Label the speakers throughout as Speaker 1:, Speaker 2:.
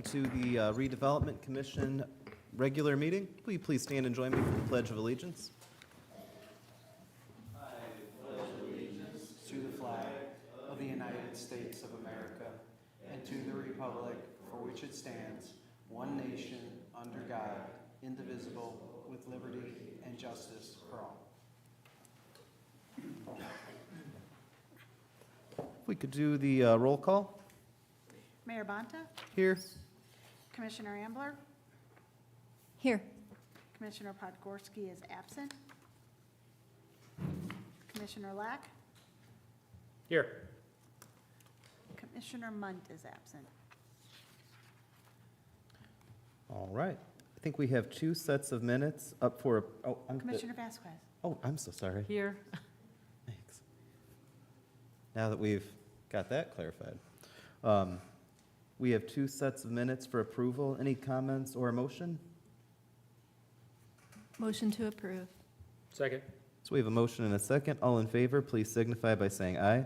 Speaker 1: to the Redevelopment Commission regular meeting. Will you please stand and join me for the Pledge of Allegiance?
Speaker 2: To the flag of the United States of America and to the republic for which it stands, one nation, under God, indivisible, with liberty and justice for all.
Speaker 1: If we could do the roll call.
Speaker 3: Mayor Bonta,
Speaker 1: Here.
Speaker 3: Commissioner Ambler,
Speaker 4: Here.
Speaker 3: Commissioner Podgorski is absent. Commissioner Lack,
Speaker 5: Here.
Speaker 3: Commissioner Munt is absent.
Speaker 1: All right. I think we have two sets of minutes up for,
Speaker 3: Commissioner Vasquez.
Speaker 1: oh, I'm so sorry.
Speaker 4: Here.
Speaker 1: Thanks. Now that we've got that clarified. We have two sets of minutes for approval. Any comments or a motion?
Speaker 4: Motion to approve.
Speaker 5: Second.
Speaker 1: So we have a motion and a second. All in favor, please signify by saying aye.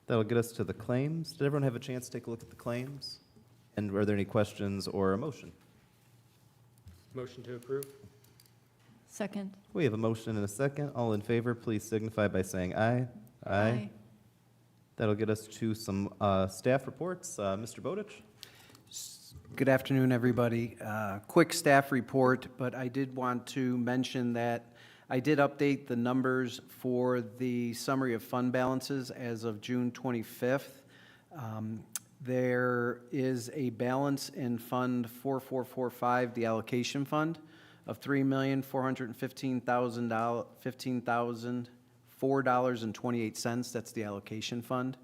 Speaker 1: That'll get us to the claims. Did everyone have a chance to take a look at the claims? And were there any questions or a motion?
Speaker 5: Motion to approve.
Speaker 4: Second.
Speaker 1: We have a motion and a second. All in favor, please signify by saying aye. That'll get us to some staff reports. Mr. Bowditch?
Speaker 2: Good afternoon, everybody. Quick staff report, but I did want to mention that I did update the numbers for the summary of fund balances as of June 25th. There is a balance in Fund 4445, the allocation fund, of $3,415,004.28. That's the allocation fund.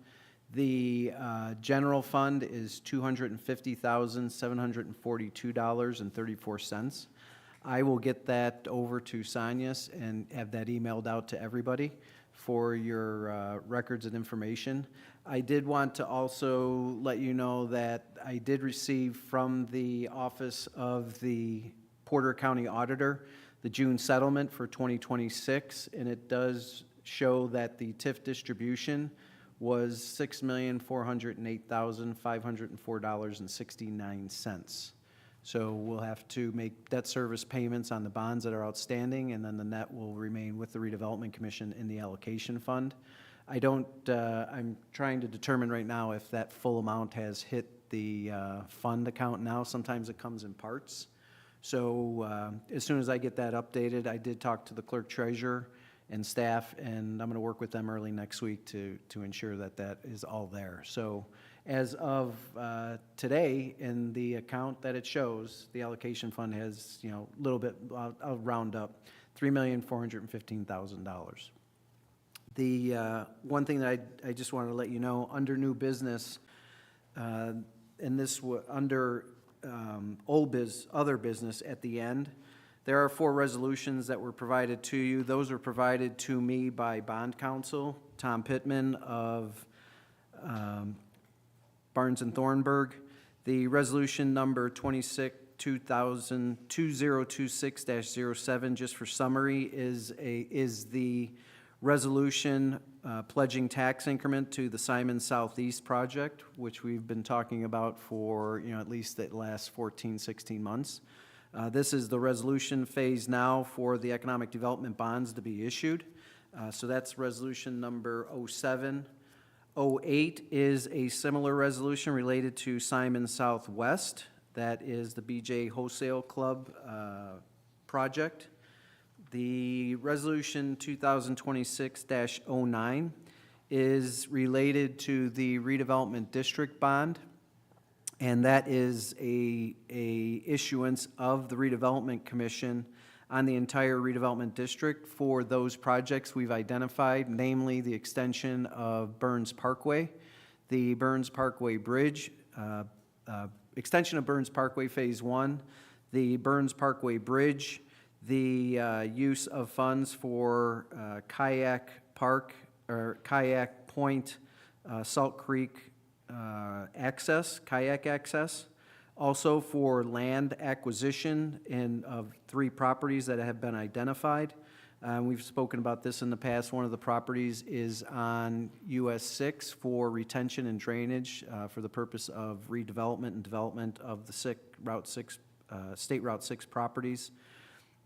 Speaker 2: The general fund is $250,742.34. I will get that over to Sanyas and have that emailed out to everybody for your records and information. I did want to also let you know that I did receive from the Office of the Porter County Auditor the June settlement for 2026, and it does show that the TIF distribution was $6,408,504.69. So we'll have to make debt service payments on the bonds that are outstanding, and then the net will remain with the Redevelopment Commission in the allocation fund. I'm trying to determine right now if that full amount has hit the fund account now. Sometimes it comes in parts. So as soon as I get that updated, I did talk to the clerk treasurer and staff, and I'm going to work with them early next week to ensure that that is all there. So as of today, in the account that it shows, the allocation fund has, a little bit, I'll round up, $3,415,000. The one thing that I just wanted to let you know, under new business, and this under other business at the end, there are 4 resolutions that were provided to you. Those were provided to me by bond counsel, Tom Pittman of Barnes and Thornburg. The resolution number 2026-07, just for summary, is the resolution pledging tax increment to the Simon Southeast project, which we've been talking about for at least the last 14, 16 months. This is the resolution phase now for the economic development bonds to be issued. So that's resolution number 07. 08 is a similar resolution related to Simon Southwest. That is the BJ Wholesale Club project. The resolution 2026-09 is related to the redevelopment district bond, and that is a issuance of the Redevelopment Commission on the entire redevelopment district for those projects we've identified, namely the extension of Burns Parkway, the Burns Parkway Bridge, extension of Burns Parkway Phase 1, the Burns Parkway Bridge, the use of funds for Kayak Park or Kayak Point, Salt Creek kayak access. Also for land acquisition of 3 properties that have been identified. We've spoken about this in the past. One of the properties is on US 6 for retention and drainage for the purpose of redevelopment and development of the State Route 6 properties.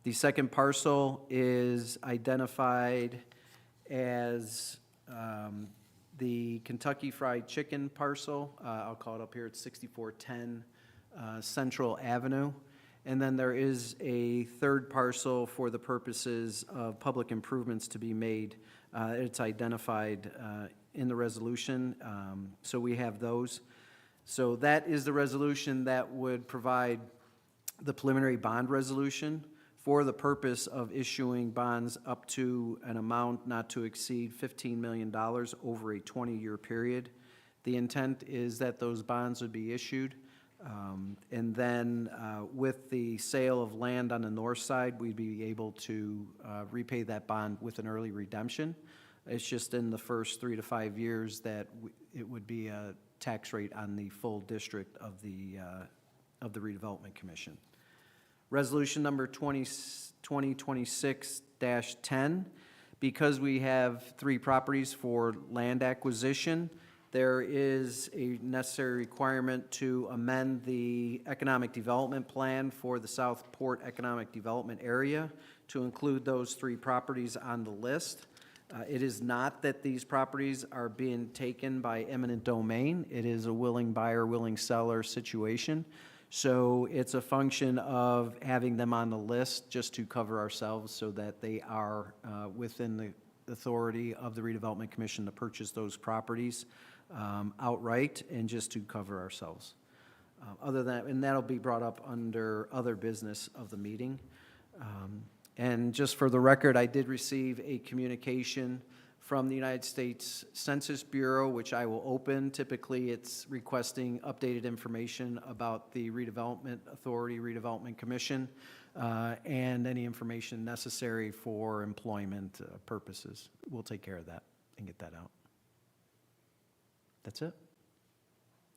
Speaker 2: The second parcel is identified as the Kentucky Fried Chicken parcel. I'll call it up here, it's 6410 Central Avenue. And then there is a third parcel for the purposes of public improvements to be made. It's identified in the resolution, so we have those. So that is the resolution that would provide the preliminary bond resolution for the purpose of issuing bonds up to an amount not to exceed $15 million over a 20-year period. The intent is that those bonds would be issued. And then with the sale of land on the north side, we'd be able to repay that bond with an early redemption. It's just in the first 3 to 5 years that it would be a tax rate on the full district of the Redevelopment Commission. Resolution number 2026-10, because we have 3 properties for land acquisition, there is a necessary requirement to amend the economic development plan for the Southport Economic Development Area to include those 3 properties on the list. It is not that these properties are being taken by eminent domain. It is a willing buyer, willing seller situation. So it's a function of having them on the list just to cover ourselves so that they are within the authority of the Redevelopment Commission to purchase those properties outright and just to cover ourselves. Other than, and that'll be brought up under other business of the meeting. And just for the record, I did receive a communication from the United States Census Bureau, which I will open. Typically, it's requesting updated information about the Redevelopment Authority, Redevelopment Commission, and any information necessary for employment purposes. We'll take care of that and get that out. That's it.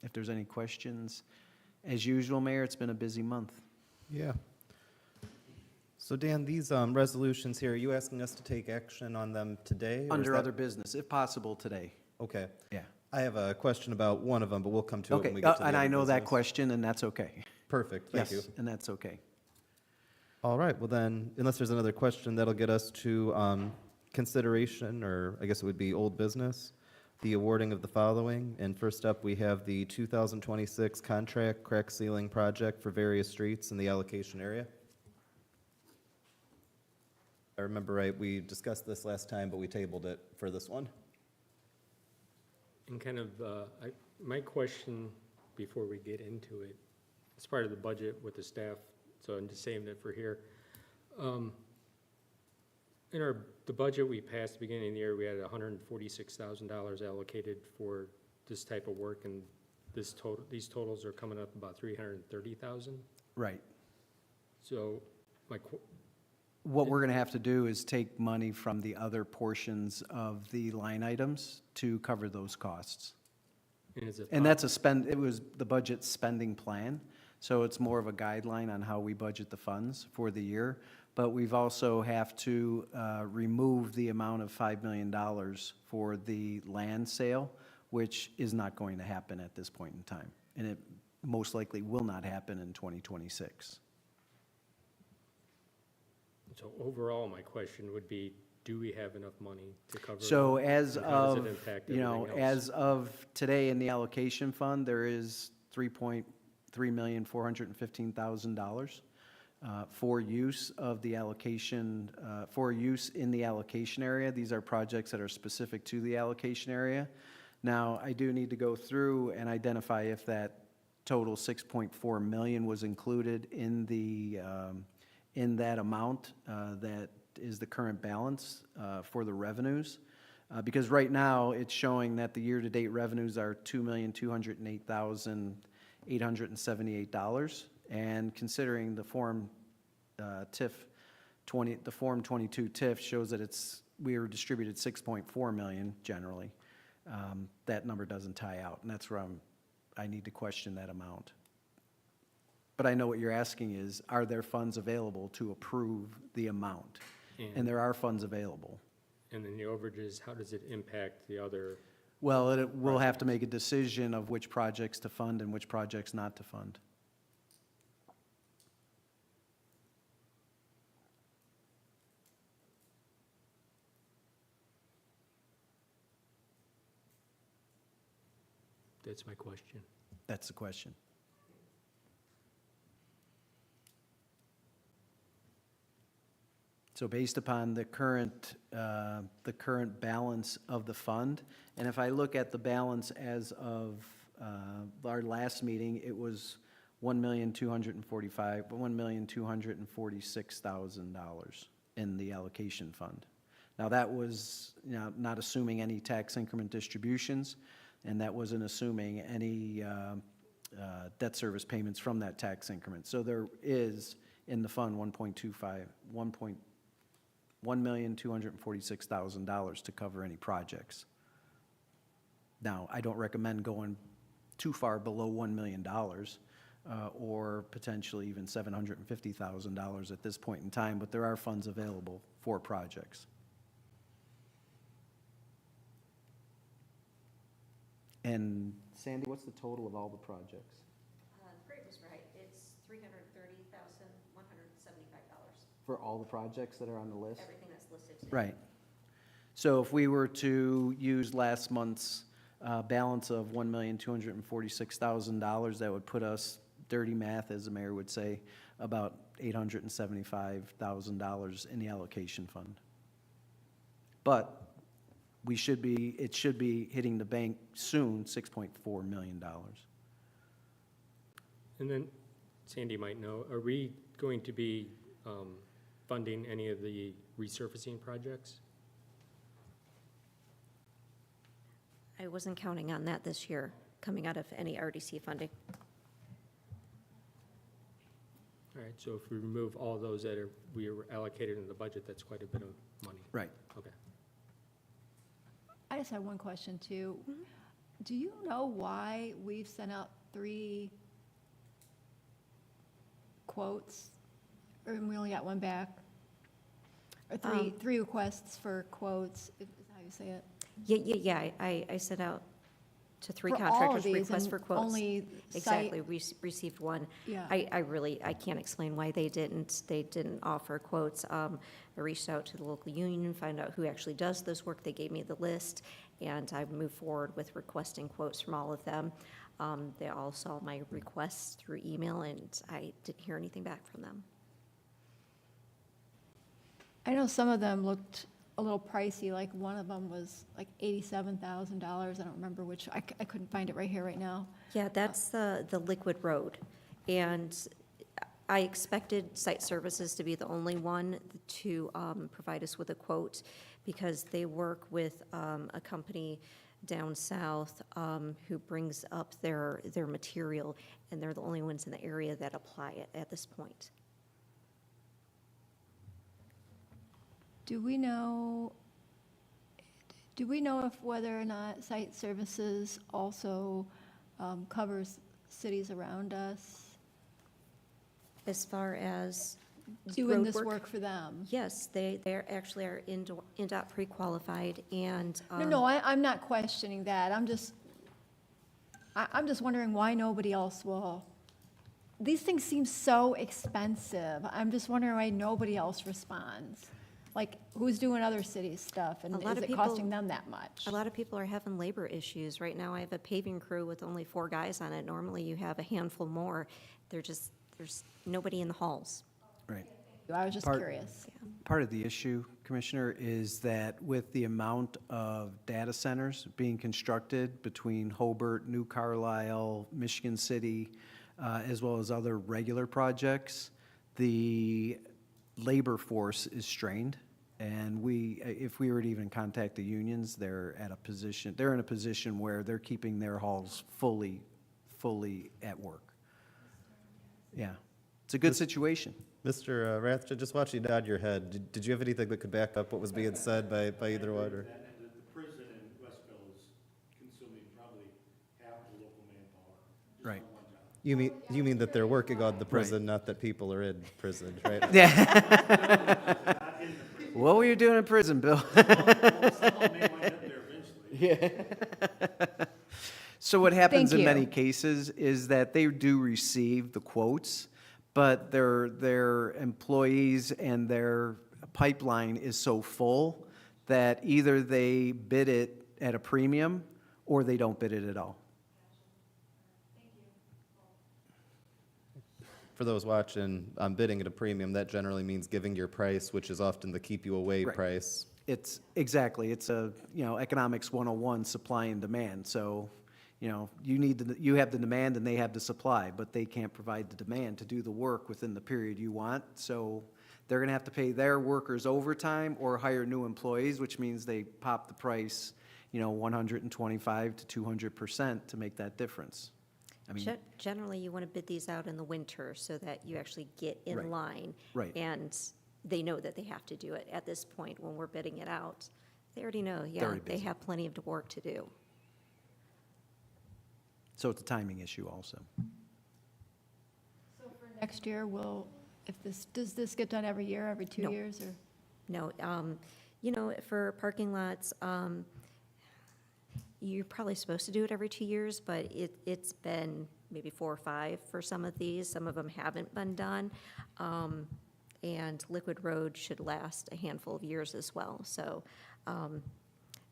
Speaker 2: If there's any questions, as usual, Mayor, it's been a busy month.
Speaker 1: Yeah. So Dan, these resolutions here, are you asking us to take action on them today? or is
Speaker 2: Under
Speaker 1: that-
Speaker 2: other business, if possible, today.
Speaker 1: Okay.
Speaker 2: Yeah.
Speaker 1: I have a question about one of them, but we'll come to it
Speaker 2: Okay,
Speaker 1: when we get to the
Speaker 2: and I
Speaker 1: other
Speaker 2: know that
Speaker 1: business.
Speaker 2: question, and that's okay.
Speaker 1: Perfect, thank you.
Speaker 2: Yes, and that's okay.
Speaker 1: All right, well then, unless there's another question, that'll get us to consideration, or I guess it would be old business, the awarding of the following. And first up, we have the 2026 contract crack ceiling project for various streets in the allocation area. If I remember right, we discussed this last time, but we tabled it for this one.
Speaker 5: And kind of, my question before we get into it, it's part of the budget with the staff, so I'm just saving it for here. In the budget we passed at the beginning of the year, we had $146,000 allocated for this type of work, and these totals are coming up about $330,000.
Speaker 2: Right.
Speaker 5: So
Speaker 2: What we're going to have to do is take money from the other portions of the line items to cover those costs. And that's it was the budget spending plan, so it's more of a guideline on how we budget the funds for the year. But we've also have to remove the amount of $5 million for the land sale, which is not going to happen at this point in time. And it most likely will not happen in 2026.
Speaker 5: So overall, my question would be, do we have enough money to cover?
Speaker 2: So as
Speaker 5: and how does it
Speaker 2: of,
Speaker 5: impact
Speaker 2: you know,
Speaker 5: everything else?
Speaker 2: as of today in the allocation fund, there is $3,415,000 for use of the allocation, for use in the allocation area. These are projects that are specific to the allocation area. Now, I do need to go through and identify if that total 6.4 million was included in the, in that amount that is the current balance for the revenues. Because right now, it's showing that the year-to-date revenues are $2,208,878. And considering the Form TIF 20, the Form 22 TIF shows that we were distributed 6.4 million generally. That number doesn't tie out, and that's where I need to question that amount. But I know what you're asking is, are there funds available to approve the amount? And there are funds available.
Speaker 5: And then the overages, how does it impact the other?
Speaker 2: Well, we'll have to make a decision of which projects to fund and which projects not to fund.
Speaker 5: That's my question.
Speaker 2: That's the question. So based upon the current balance of the fund, and if I look at the balance as of our last meeting, it was $1,246,000 in the allocation fund. Now, that was, not assuming any tax increment distributions, and that wasn't assuming any debt service payments from that tax increment. So there is in the fund $1,246,000 to cover any projects. Now, I don't recommend going too far below $1 million, or potentially even $750,000 at this point in time, but there are funds available for projects. And Sandy, what's the total of all the projects?
Speaker 6: Greg was right, it's $330,175,
Speaker 2: For all the projects that are on the list?
Speaker 6: everything that's listed today.
Speaker 2: Right. So if we were to use last month's balance of $1,246,000, that would put us, dirty math, as the mayor would say, about $875,000 in the allocation fund. But it should be hitting the bank soon, $6.4 million.
Speaker 5: And then Sandy might know, are we going to be funding any of the resurfacing projects?
Speaker 6: I wasn't counting on that this year, coming out of any RDC funding.
Speaker 5: All right, so if we remove all those that we are allocated in the budget, that's quite a bit of money.
Speaker 2: Right.
Speaker 5: Okay.
Speaker 4: I just have one question, too. Do you know why we've sent out 3 quotes, or we only got one back? Or three requests for quotes, is how you say it?
Speaker 6: Yeah, I sent out to 3
Speaker 4: For all of
Speaker 6: contractors
Speaker 4: these,
Speaker 6: requests
Speaker 4: and
Speaker 6: for quotes.
Speaker 4: only
Speaker 6: Exactly, we received one.
Speaker 4: Yeah.
Speaker 6: I can't explain why they didn't offer quotes. I reached out to the local union, found out who actually does this work. They gave me the list, and I moved forward with requesting quotes from all of them. They all saw my requests through email, and I didn't hear anything back from them.
Speaker 4: I know some of them looked a little pricey, like one of them was like $87,000. I don't remember which, I couldn't find it right here, right now.
Speaker 6: Yeah, that's the Liquid Road. And I expected Site Services to be the only one to provide us with a quote, because they work with a company down south who brings up their material, and they're the only ones in the area that apply it at this point.
Speaker 4: Do we know if whether or not Site Services also covers cities around us?
Speaker 6: As far as
Speaker 4: Doing
Speaker 6: road
Speaker 4: this work for them?
Speaker 6: Yes, they actually are NDOT pre-qualified, and.
Speaker 4: No, I'm not questioning that. I'm just wondering why nobody else will. These things seem so expensive. I'm just wondering why nobody else responds. Like, who's doing other cities' stuff, and
Speaker 6: A lot
Speaker 4: is
Speaker 6: of
Speaker 4: it costing
Speaker 6: people-
Speaker 4: them that much?
Speaker 6: A lot of people are having labor issues. Right now, I have a paving crew with only 4 guys on it. Normally, you have a handful more. There's nobody in the halls.
Speaker 2: Right.
Speaker 4: I was just
Speaker 2: Part-
Speaker 4: curious.
Speaker 2: Part of the issue, Commissioner, is that with the amount of data centers being constructed between Hobart, New Carlisle, Michigan City, as well as other regular projects, the labor force is strained. And if we were to even contact the unions, they're in a position where they're keeping their halls fully at work. Yeah, it's a good situation.
Speaker 1: Mr. Rath, just watch you nod your head. Did you have anything that could back up what was being said by either one? Or?
Speaker 7: And the prison in Westville is consuming probably half the local manpower. Just
Speaker 2: Right.
Speaker 7: on one job.
Speaker 1: You mean that they're working on the prison, not that people are in prison, right?
Speaker 2: Yeah. What were you doing in prison, Bill?
Speaker 7: Someone may wind up there eventually.
Speaker 2: So what happens
Speaker 4: Thank
Speaker 2: in many
Speaker 4: you.
Speaker 2: cases is that they do receive the quotes, but their employees and their pipeline is so full that either they bid it at a premium or they don't bid it at all.
Speaker 1: For those watching, bidding at a premium, that generally means giving your price, which is often the keep you away
Speaker 2: Right.
Speaker 1: price.
Speaker 2: It's, exactly, it's a, economics 101, supply and demand. So, you have the demand and they have the supply, but they can't provide the demand to do the work within the period you want. So they're gonna have to pay their workers overtime or hire new employees, which means they pop the price, 125 to 200% to make that difference. I mean,
Speaker 6: Generally, you want to bid these out in the winter so that you actually get
Speaker 2: Right.
Speaker 6: in line.
Speaker 2: Right.
Speaker 6: And they know that they have to do it. At this point, when we're bidding it out, they already know,
Speaker 2: already
Speaker 6: they
Speaker 2: busy.
Speaker 6: have plenty of work to do.
Speaker 2: so it's a timing issue also.
Speaker 4: Next year, does this get done every year, every 2
Speaker 6: No.
Speaker 4: years, or?
Speaker 6: No, for parking lots, you're probably supposed to do it every 2 years, but it's been maybe 4 or 5 for some of these. Some of them haven't been done. And Liquid Road should last a handful of years as well. So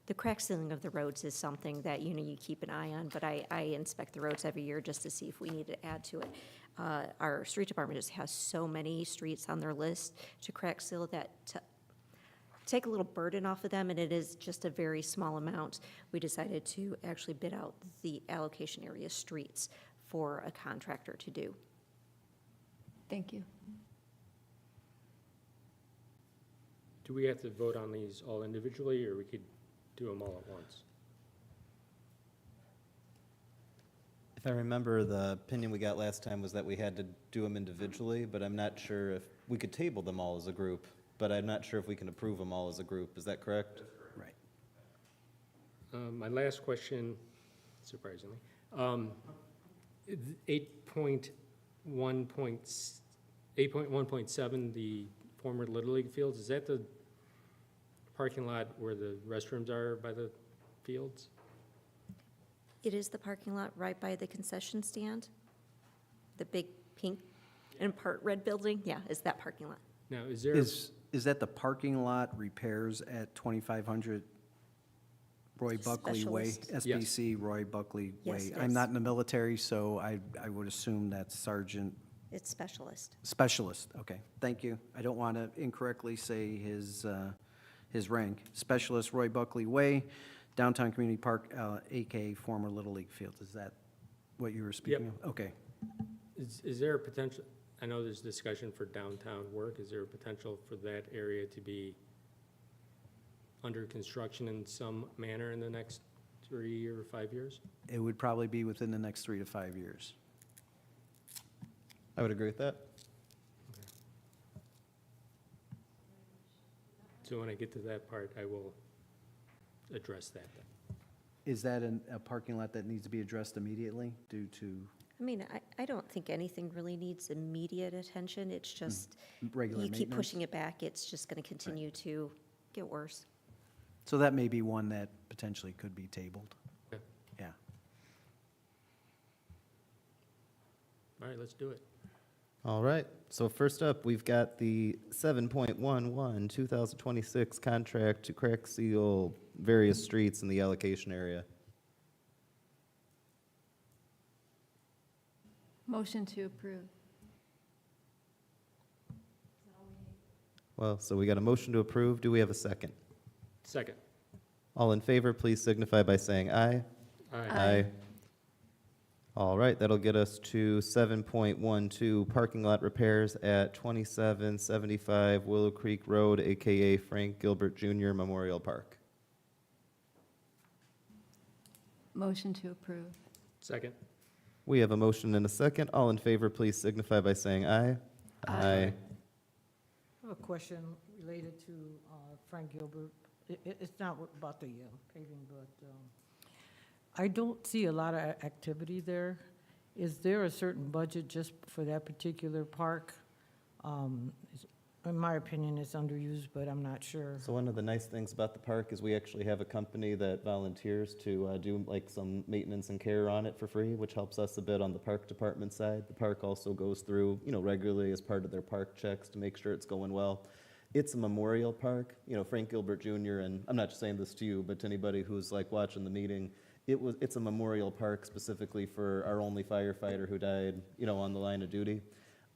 Speaker 6: the crack sealing of the roads is something that, you keep an eye on, but I inspect the roads every year just to see if we need to add to it. Our street department just has so many streets on their list to crack seal that to take a little burden off of them, and it is just a very small amount. We decided to actually bid out the allocation area streets for a contractor to do.
Speaker 4: Thank you.
Speaker 5: Do we have to vote on these all individually, or we could do them all at once?
Speaker 1: If I remember, the opinion we got last time was that we had to do them individually, but I'm not sure if, we could table them all as a group, but I'm not sure if we can approve them all as a group. Is that correct?
Speaker 2: Right.
Speaker 5: My last question, surprisingly, 8.1.7, the former Little League fields, is that the parking lot where the restrooms are by the fields?
Speaker 6: It is the parking lot right by the concession stand, the big pink and part red building. Yeah, is that parking lot.
Speaker 5: Now, is there,
Speaker 2: Is that the parking lot repairs at 2500 Roy Buckley Way?
Speaker 6: Specialist.
Speaker 5: Yes.
Speaker 2: SBC Roy Buckley
Speaker 6: Yes,
Speaker 2: Way.
Speaker 6: it
Speaker 2: I'm
Speaker 6: is.
Speaker 2: not in the military, so I would assume that's Sergeant
Speaker 6: It's specialist.
Speaker 2: Specialist. Okay, thank you. I don't want to incorrectly say his rank. Specialist Roy Buckley Way, Downtown Community Park, AKA former Little League Fields. Is that what you were speaking of? Okay.
Speaker 5: is there a potential, I know there's discussion for downtown work, is there a potential for that area to be under construction in some manner in the next 3 or 5 years?
Speaker 2: It would probably be within the next 3 to 5 years.
Speaker 1: I would agree with that.
Speaker 5: So when I get to that part, I will address that then.
Speaker 2: Is that a parking lot that needs to be addressed immediately due to
Speaker 6: I mean, I don't think anything really needs immediate attention. It's just,
Speaker 2: regular
Speaker 6: you
Speaker 2: maintenance?
Speaker 6: keep pushing it back, it's just going to continue to get worse.
Speaker 2: So that may be one that potentially could be tabled.
Speaker 5: Okay.
Speaker 2: Yeah.
Speaker 5: All right, let's do it.
Speaker 1: All right, so first up, we've got the 7.11 2026 contract to crack seal various streets in the allocation area.
Speaker 4: Motion to approve.
Speaker 1: Well, so we got a motion to approve. Do we have a second?
Speaker 5: Second.
Speaker 1: All in favor, please signify by saying aye.
Speaker 4: Aye.
Speaker 1: All right, that'll get us to 7.12 parking lot repairs at 2775 Willow Creek Road, AKA Frank Gilbert Jr. Memorial Park.
Speaker 4: Motion to approve.
Speaker 5: Second.
Speaker 1: We have a motion and a second. All in favor, please signify by saying aye.
Speaker 4: Aye.
Speaker 8: I have a question related to Frank Gilbert. It's not about the paving, but I don't see a lot of activity there. Is there a certain budget just for that particular park? in my opinion, it's underused, but I'm not sure.
Speaker 1: So one of the nice things about the park is we actually have a company that volunteers to do like some maintenance and care on it for free, which helps us a bit on the park department side. The park also goes through, regularly as part of their park checks to make sure it's going well. It's a memorial park, Frank Gilbert Jr., and I'm not just saying this to you, but to anybody who's like watching the meeting, it's a memorial park specifically for our only firefighter who died, on the line of duty.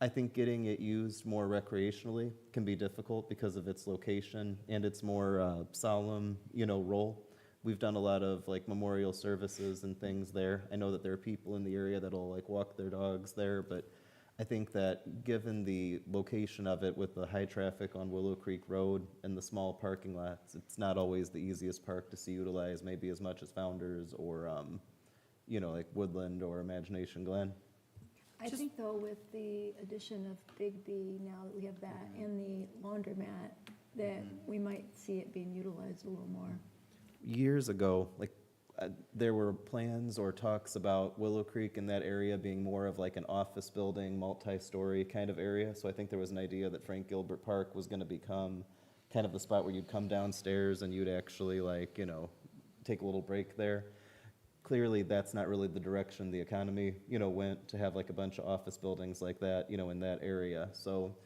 Speaker 1: I think getting it used more recreationally can be difficult because of its location and its more solemn, role. We've done a lot of like memorial services and things there. I know that there are people in the area that'll like walk their dogs there, but I think that given the location of it with the high traffic on Willow Creek Road and the small parking lots, it's not always the easiest park to see utilized, maybe as much as Founders or, like Woodland or Imagination Glen.
Speaker 4: I think though with the addition of Big B, now that we have that, and the laundromat, that we might see it being utilized a little more.
Speaker 1: Years ago, there were plans or talks about Willow Creek in that area being more of like an office building, multi-story kind of area. So I think there was an idea that Frank Gilbert Park was gonna become kind of the spot where you'd come downstairs and you'd actually take a little break there. Clearly, that's not really the direction the economy, went to have like a bunch of office buildings like that, in that area. So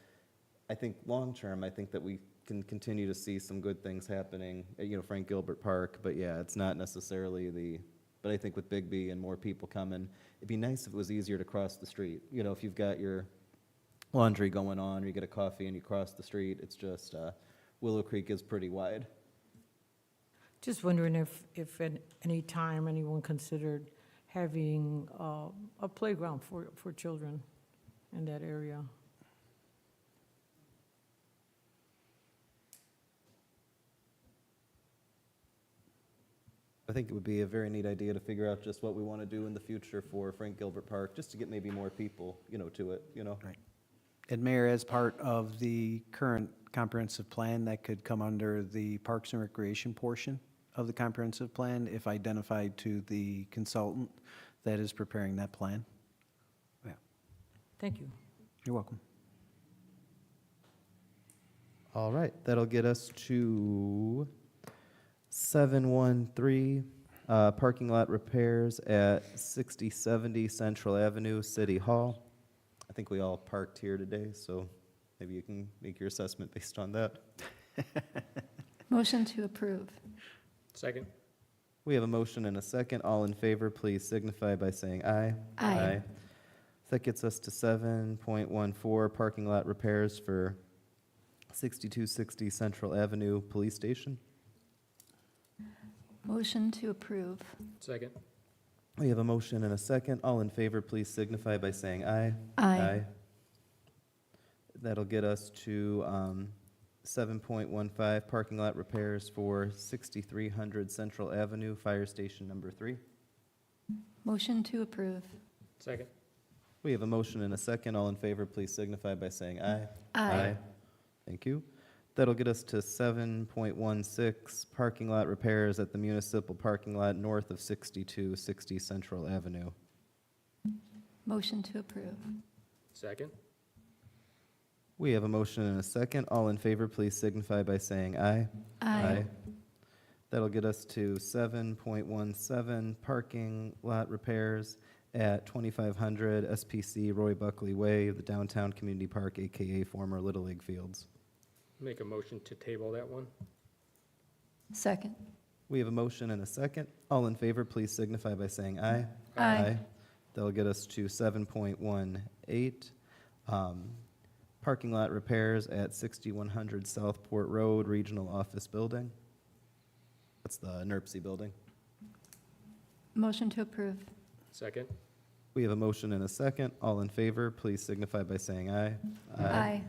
Speaker 1: I think long-term, I think that we can continue to see some good things happening at, Frank Gilbert Park. But yeah, it's not necessarily but I think with Big B and more people coming, it'd be nice if it was easier to cross the street. If you've got your laundry going on or you get a coffee and you cross the street, it's just, Willow Creek is pretty wide.
Speaker 8: Just wondering if at any time anyone considered having a playground for children in that area.
Speaker 1: I think it would be a very neat idea to figure out just what we want to do in the future for Frank Gilbert Park, just to get maybe more people, to it,
Speaker 2: Right. And Mayor, as part of the current comprehensive plan, that could come under the Parks and Recreation portion of the comprehensive plan, if identified to the consultant that is preparing that plan. Yeah,
Speaker 8: Thank you.
Speaker 2: you're welcome.
Speaker 1: All right, that'll get us to 713, parking lot repairs at 6070 Central Avenue, City Hall. I think we all parked here today, so maybe you can make your assessment based on that.
Speaker 4: Motion to approve.
Speaker 5: Second?
Speaker 1: We have a motion and a second. All in favor, please signify by saying aye.
Speaker 4: Aye.
Speaker 1: That gets us to 7.14, parking lot repairs for 6260 Central Avenue Police Station.
Speaker 4: Motion to approve.
Speaker 5: Second?
Speaker 1: We have a motion and a second. All in favor, please signify by saying aye.
Speaker 4: Aye.
Speaker 1: That'll get us to 7.15, parking lot repairs for 6300 Central Avenue, Fire Station Number 3.
Speaker 4: Motion to approve.
Speaker 5: Second?
Speaker 1: We have a motion and a second. All in favor, please signify by saying aye.
Speaker 4: Aye.
Speaker 1: Thank you. That'll get us to 7.16, parking lot repairs at the municipal parking lot north of 6260 Central Avenue.
Speaker 4: Motion to approve.
Speaker 5: Second?
Speaker 1: We have a motion and a second. All in favor, please signify by saying aye.
Speaker 4: Aye.
Speaker 1: That'll get us to 7.17, parking lot repairs at 2500 SPC Roy Buckley Way, the downtown community park, AKA former Little League Fields.
Speaker 5: Make a motion to table that one?
Speaker 4: Second.
Speaker 1: We have a motion and a second. All in favor, please signify by saying aye.
Speaker 4: Aye.
Speaker 1: That'll get us to 7.18, parking lot repairs at 6100 Southport Road, Regional Office Building. That's the NERC building.
Speaker 4: Motion to approve.
Speaker 5: Second?
Speaker 1: We have a motion and a second. All in favor, please signify by saying aye.
Speaker 4: Aye.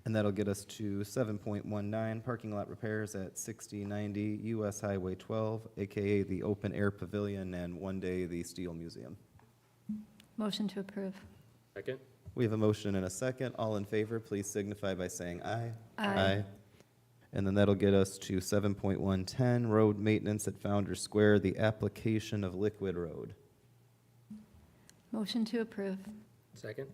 Speaker 1: And that'll get us to 7.19, parking lot repairs at 6090 US Highway 12, AKA the Open Air Pavilion, and one day the Steel Museum.
Speaker 4: Motion to approve.
Speaker 5: Second?
Speaker 1: We have a motion and a second. All in favor, please signify by saying aye.
Speaker 4: Aye.
Speaker 1: And then that'll get us to 7.110, road maintenance at Founders Square, the application of Liquid Road.
Speaker 4: Motion to approve.
Speaker 5: Second?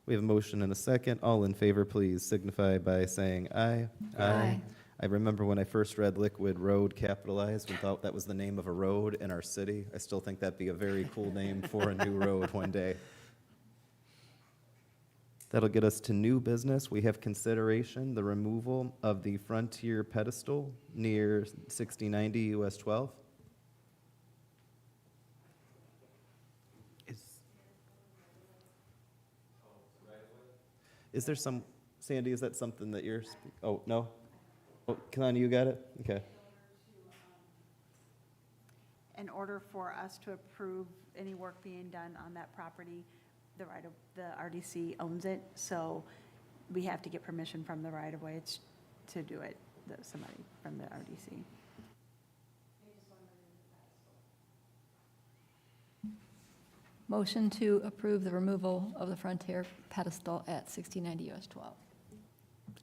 Speaker 1: We have a motion and a second. All in favor, please signify by saying aye.
Speaker 4: Aye.
Speaker 1: I remember when I first read Liquid Road capitalized and thought that was the name of a road in our city. I still think that'd be a very cool name for a new road one day. That'll get us to new business. We have consideration, the removal of the Frontier pedestal near 6090 US 12. Is there some, Sandy, is that something that you're, oh, no? Oh, Kalani, you got it? Okay.
Speaker 3: In order for us to approve any work being done on that property, the RDC owns it, so we have to get permission from the right-of-way to do it, somebody from the RDC.
Speaker 4: Motion to approve the removal of the Frontier pedestal at 6090 US 12.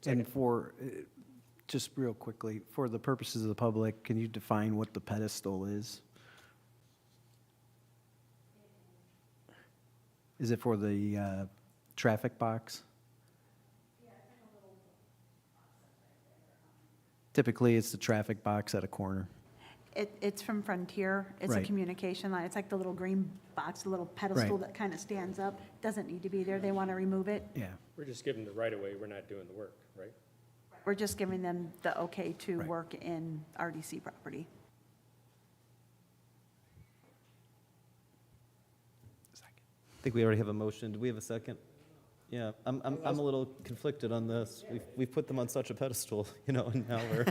Speaker 2: And for, just real quickly, for the purposes of the public, can you define what the pedestal is? Is it for the traffic box? Typically, it's the traffic box at a corner.
Speaker 3: It's from Frontier. It's a
Speaker 2: Right.
Speaker 3: communication line. It's like the little green box, the little pedestal
Speaker 2: Right.
Speaker 3: that kind of stands up. Doesn't need to be there. They want to remove it.
Speaker 2: Yeah.
Speaker 5: We're just giving the right-of-way, we're not doing the work, right?
Speaker 3: We're just giving them the okay to
Speaker 2: Right.
Speaker 3: work in RDC property.
Speaker 1: I think we already have a motion. Do we have a second? Yeah, I'm a little conflicted on this. We've put them on such a pedestal, and now we're.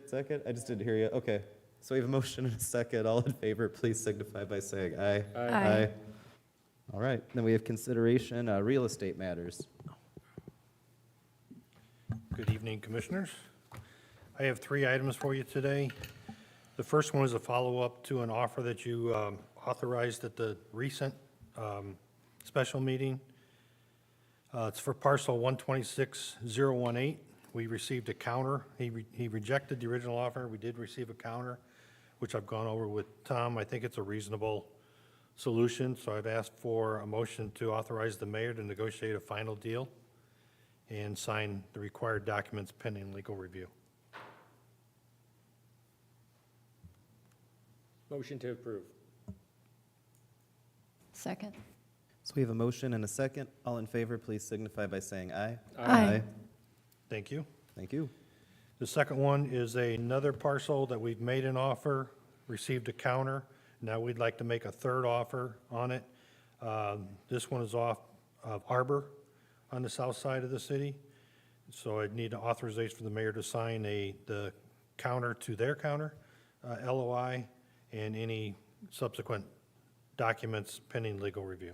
Speaker 1: Second? I just didn't hear you. Okay. So we have a motion and a second. All in favor, please signify by saying aye.
Speaker 4: Aye.
Speaker 1: All right. Then we have consideration, real estate matters.
Speaker 7: Good evening, Commissioners. I have 3 items for you today. The first one is a follow-up to an offer that you authorized at the recent special meeting. It's for parcel 126018. We received a counter. He rejected the original offer. We did receive a counter, which I've gone over with Tom. I think it's a reasonable solution, so I've asked for a motion to authorize the mayor to negotiate a final deal and sign the required documents pending legal review.
Speaker 5: Motion to approve.
Speaker 4: Second.
Speaker 1: So we have a motion and a second. All in favor, please signify by saying aye.
Speaker 4: Aye.
Speaker 7: Thank you.
Speaker 1: Thank you.
Speaker 7: The second one is another parcel that we've made an offer, received a counter. Now we'd like to make a third offer on it. This one is off of Arbor on the south side of the city. So I'd need authorization for the mayor to sign the counter to their counter, LOI, and any subsequent documents pending legal review.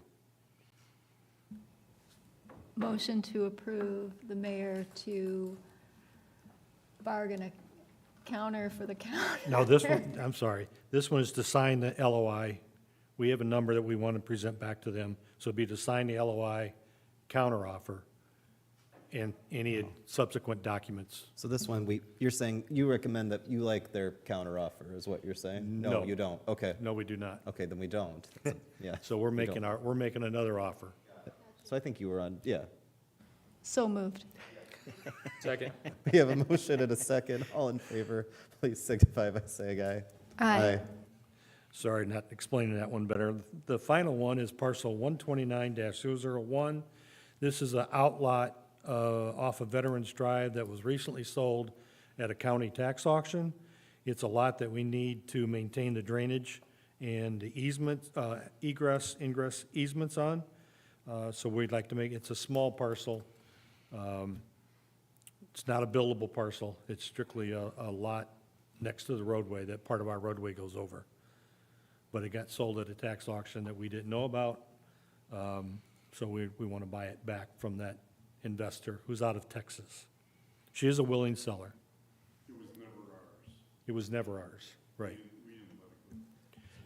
Speaker 4: Motion to approve the mayor to bargain a counter for the counter.
Speaker 7: No, this one, I'm sorry, this one is to sign the LOI. We have a number that we want to present back to them, so it'd be to sign the LOI, counteroffer, and any subsequent documents.
Speaker 1: So this one, you're saying, you recommend that you like their counteroffer, is what you're saying?
Speaker 7: No.
Speaker 1: You don't? Okay.
Speaker 7: No, we do not.
Speaker 1: Okay, then we don't. Yeah.
Speaker 7: So we're
Speaker 1: we don't.
Speaker 7: making another offer.
Speaker 1: So I think you were on, yeah.
Speaker 4: So moved.
Speaker 5: Second.
Speaker 1: We have a motion and a second. All in favor, please signify by saying aye.
Speaker 4: Aye.
Speaker 7: Sorry, not explaining that one better. The final one is parcel 129-001. This is an outlot off of Veterans Drive that was recently sold at a county tax auction. It's a lot that we need to maintain the drainage and the easement, egress, ingress easements on. So we'd like to make, it's a small parcel. It's not a buildable parcel. It's strictly a lot next to the roadway, that part of our roadway goes over. But it got sold at a tax auction that we didn't know about. So we want to buy it back from that investor who's out of Texas. She is a willing seller. It was never ours, right.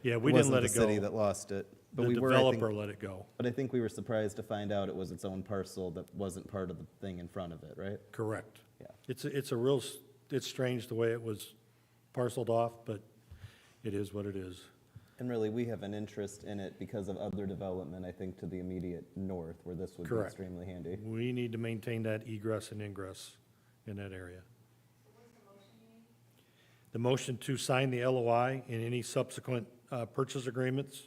Speaker 7: Yeah, we didn't let it
Speaker 1: wasn't the city
Speaker 7: go.
Speaker 1: that lost it. But
Speaker 7: The
Speaker 1: we were, I think-
Speaker 7: developer let it go.
Speaker 1: But I think we were surprised to find out it was its own parcel that wasn't part of the thing in front of it, right?
Speaker 7: Correct.
Speaker 1: Yeah.
Speaker 7: It's strange the way it was parceled off, but it is what it is.
Speaker 1: And really, we have an interest in it because of other development, I think, to the immediate north, where this would be
Speaker 7: Correct.
Speaker 1: extremely handy.
Speaker 7: We need to maintain that egress and ingress in that area. The motion to sign the LOI and any subsequent purchase agreements.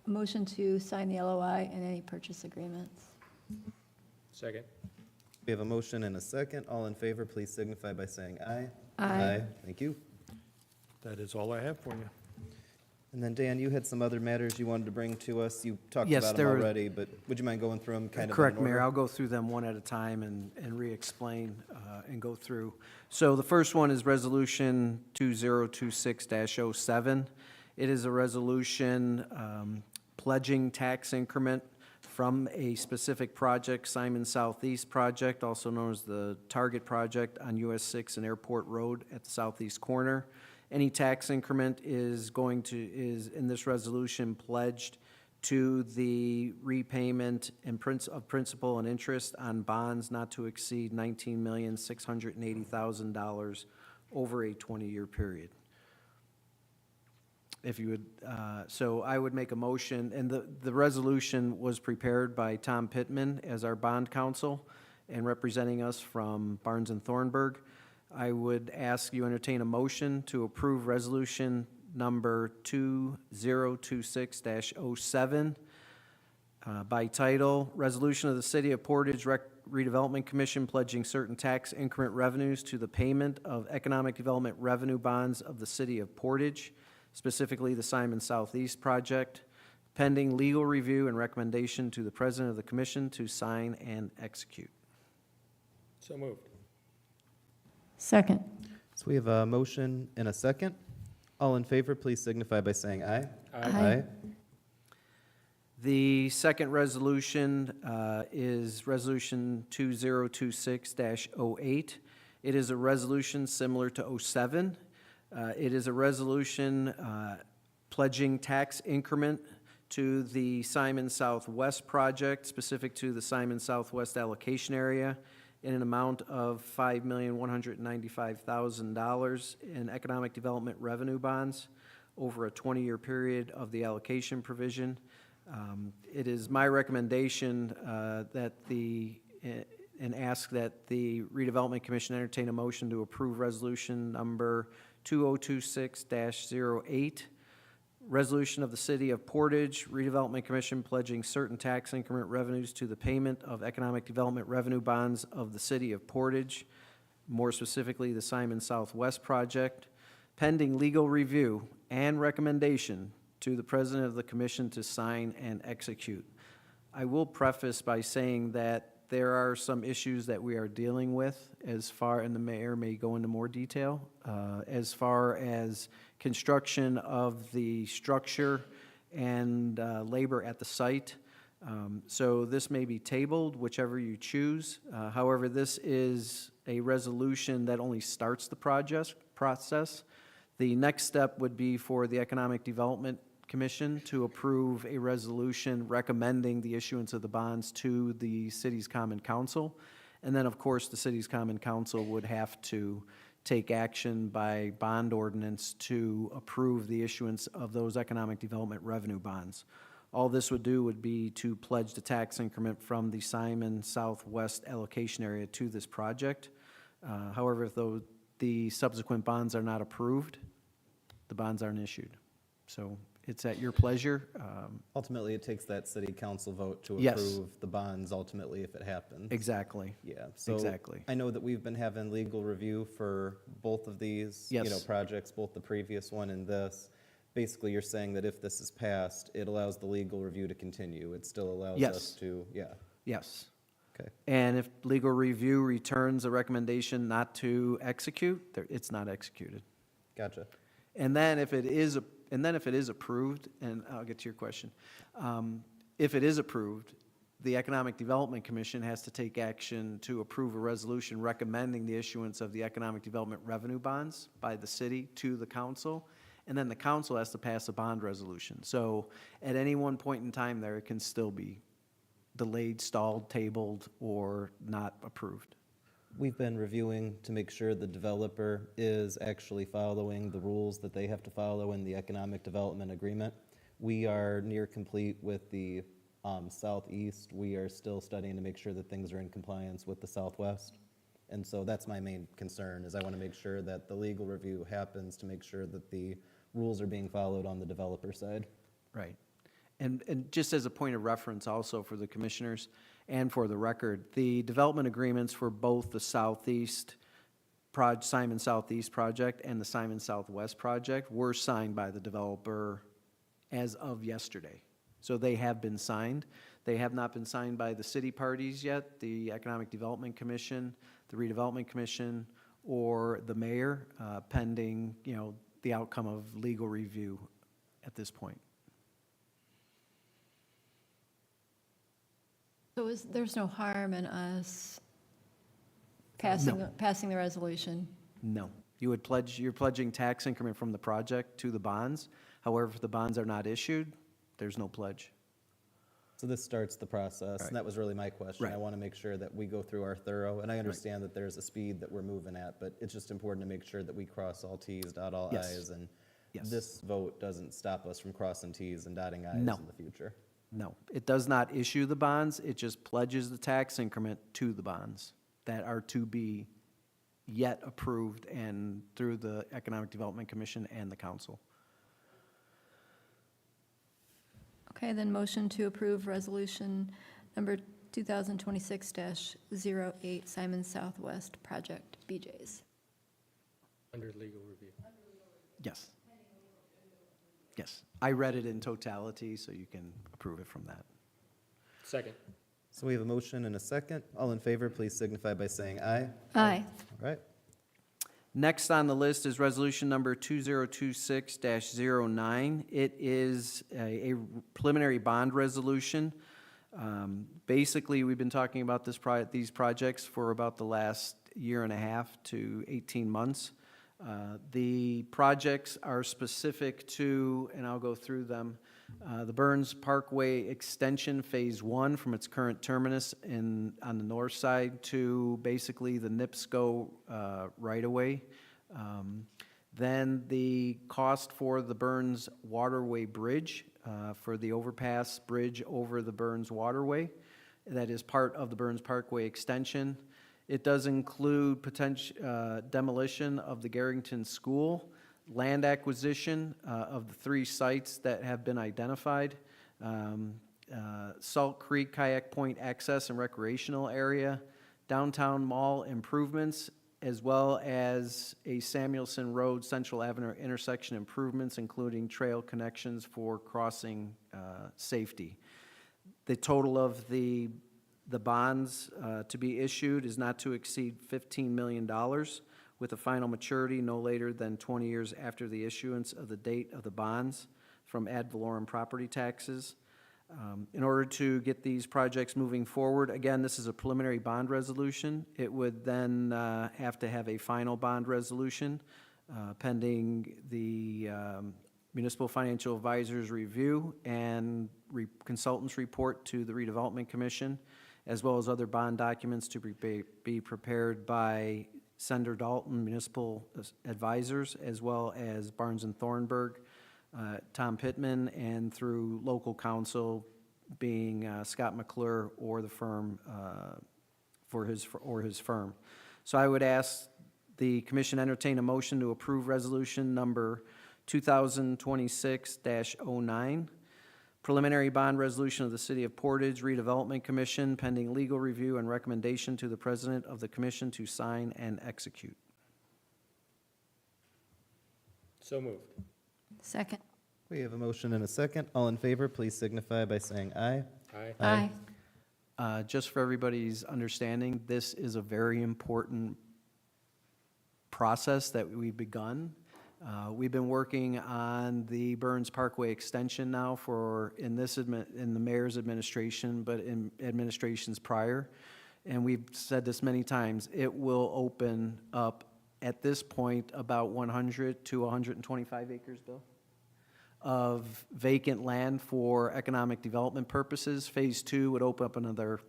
Speaker 4: Motion to sign the LOI and any purchase agreements.
Speaker 5: Second.
Speaker 1: We have a motion and a second. All in favor, please signify by saying aye.
Speaker 4: Aye.
Speaker 1: Thank you.
Speaker 7: That is all I have for you.
Speaker 1: And then, Dan, you had some other matters you wanted to bring to us. You talked
Speaker 2: Yes,
Speaker 1: about them
Speaker 2: there was-
Speaker 1: already, but would you mind going through them kind of in
Speaker 2: Correct,
Speaker 1: order?
Speaker 2: Mayor. I'll go through them one at a time and re-explain and go through. So the first one is Resolution 2026-07. It is a resolution pledging tax increment from a specific project, Simon Southeast Project, also known as the Target Project on US 6 and Airport Road at the southeast corner. Any tax increment is in this resolution pledged to the repayment and of principal and interest on bonds not to exceed $19,680,000 over a 20-year period. If you would, so I would make a motion, and the resolution was prepared by Tom Pittman as our bond counsel and representing us from Barnes and Thornburg. I would ask you entertain a motion to approve resolution number 2026-07 by title, Resolution of the City of Portage Redevelopment Commission pledging certain tax increment revenues to the payment of economic development revenue bonds of the City of Portage, specifically the Simon Southeast Project, pending legal review and recommendation to the President of the Commission to sign and execute.
Speaker 5: So moved.
Speaker 4: Second.
Speaker 1: So we have a motion and a second. All in favor, please signify by saying aye.
Speaker 4: Aye.
Speaker 2: The second resolution is Resolution 2026-08. It is a resolution similar to 07. It is a resolution pledging tax increment to the Simon Southwest project, specific to the Simon Southwest allocation area, in an amount of $5,195,000 in economic development revenue bonds over a 20-year period of the allocation provision. It is my recommendation and ask that the Redevelopment Commission entertain a motion to approve resolution number 2026-08, resolution of the City of Portage Redevelopment Commission pledging certain tax increment revenues to the payment of economic development revenue bonds of the City of Portage, more specifically the Simon Southwest Project, pending legal review and recommendation to the President of the Commission to sign and execute. I will preface by saying that there are some issues that we are dealing with and the mayor may go into more detail, as far as construction of the structure and labor at the site. So this may be tabled, whichever you choose. However, this is a resolution that only starts the process. The next step would be for the Economic Development Commission to approve a resolution recommending the issuance of the bonds to the city's common council. And then, of course, the city's common council would have to take action by bond ordinance to approve the issuance of those economic development revenue bonds. All this would do would be to pledge the tax increment from the Simon Southwest allocation area to this project. However, if the subsequent bonds are not approved, the bonds aren't issued. So it's at your pleasure.
Speaker 1: Ultimately, it takes that city council vote to
Speaker 2: Yes.
Speaker 1: approve the bonds ultimately if it happens.
Speaker 2: Exactly.
Speaker 1: Yeah, so
Speaker 2: Exactly.
Speaker 1: I know that we've been having legal review for both of these,
Speaker 2: Yes.
Speaker 1: projects, both the previous one and this. Basically, you're saying that if this is passed, it allows the legal review to continue. It still allows
Speaker 2: Yes.
Speaker 1: us to, yeah,
Speaker 2: Yes.
Speaker 1: okay.
Speaker 2: And if legal review returns a recommendation not to execute, it's not executed.
Speaker 1: Gotcha.
Speaker 2: And then if it is approved, and I'll get to your question, if it is approved, the Economic Development Commission has to take action to approve a resolution recommending the issuance of the economic development revenue bonds by the city to the council, and then the council has to pass a bond resolution. So at any one point in time there, it can still be delayed, stalled, tabled, or not approved.
Speaker 1: We've been reviewing to make sure the developer is actually following the rules that they have to follow in the economic development agreement. We are near complete with the southeast. We are still studying to make sure that things are in compliance with the southwest. And so that's my main concern, is I want to make sure that the legal review happens to make sure that the rules are being followed on the developer side.
Speaker 2: Right. And just as a point of reference also for the commissioners and for the record, the development agreements for both the Simon Southeast project and the Simon Southwest project were signed by the developer as of yesterday. So they have been signed. They have not been signed by the city parties yet, the Economic Development Commission, the Redevelopment Commission, or the mayor, pending, the outcome of legal review at this point.
Speaker 4: So there's no harm in us passing the resolution?
Speaker 2: No. You're pledging tax increment from the project to the bonds. However, if the bonds are not issued, there's no pledge.
Speaker 1: So this starts the process,
Speaker 2: Right.
Speaker 1: and that was really my question. I
Speaker 2: Right.
Speaker 1: want to make sure that we go through our thorough, and I understand that there's a speed that we're moving at, but it's just important to make sure that we cross all Ts, dot all
Speaker 2: Yes.
Speaker 1: Is, and
Speaker 2: Yes.
Speaker 1: this vote doesn't stop us from crossing Ts and dotting Is
Speaker 2: No.
Speaker 1: in the future.
Speaker 2: No, it does not issue the bonds. It just pledges the tax increment to the bonds that are to be yet approved and through the Economic Development Commission and the council.
Speaker 4: Okay, then motion to approve resolution number 2026-08 Simon Southwest Project BJ's.
Speaker 5: Under legal review.
Speaker 2: Yes. Yes. I read it in totality, so you can approve it from that.
Speaker 5: Second.
Speaker 1: So we have a motion and a second. All in favor, please signify by saying aye.
Speaker 4: Aye.
Speaker 1: All right.
Speaker 2: Next on the list is resolution number 2026-09. It is a preliminary bond resolution. Basically, we've been talking about these projects for about the last year and a half to 18 months. The projects are specific to, and I'll go through them, the Burns Parkway Extension Phase 1 from its current terminus on the north side to basically the NIPSCO right-of-way. Then the cost for the Burns Waterway Bridge, for the overpass bridge over the Burns Waterway. That is part of the Burns Parkway Extension. It does include potential demolition of the Garrington School, land acquisition of the 3 sites that have been identified, Salt Creek Kayak Point Access and Recreational Area, downtown mall improvements, as well as a Samuelson Road Central Avenue intersection improvements, including trail connections for crossing safety. The total of the bonds to be issued is not to exceed $15 million, with a final maturity no later than 20 years after the issuance of the date of the bonds from ad valorem property taxes. In order to get these projects moving forward, again, this is a preliminary bond resolution. It would then have to have a final bond resolution pending the Municipal Financial Advisors review and consultants report to the Redevelopment Commission, as well as other bond documents to be prepared by Senator Dalton, Municipal Advisors, as well as Barnes and Thornburg, Tom Pittman, and through local counsel being Scott McClure or the firm or his firm. So I would ask the commission entertain a motion to approve resolution number 2026-09, preliminary bond resolution of the City of Portage Redevelopment Commission pending legal review and recommendation to the President of the Commission to sign and execute.
Speaker 5: So moved.
Speaker 4: Second.
Speaker 1: We have a motion and a second. All in favor, please signify by saying aye.
Speaker 5: Aye.
Speaker 4: Aye.
Speaker 2: Just for everybody's understanding, this is a very important process that we've begun. We've been working on the Burns Parkway extension now in the mayor's administration, but in administrations prior. And we've said this many times, it will open up at this point about 100 to 125 acres, Bill, of vacant land for economic development purposes. Phase 2 would open up another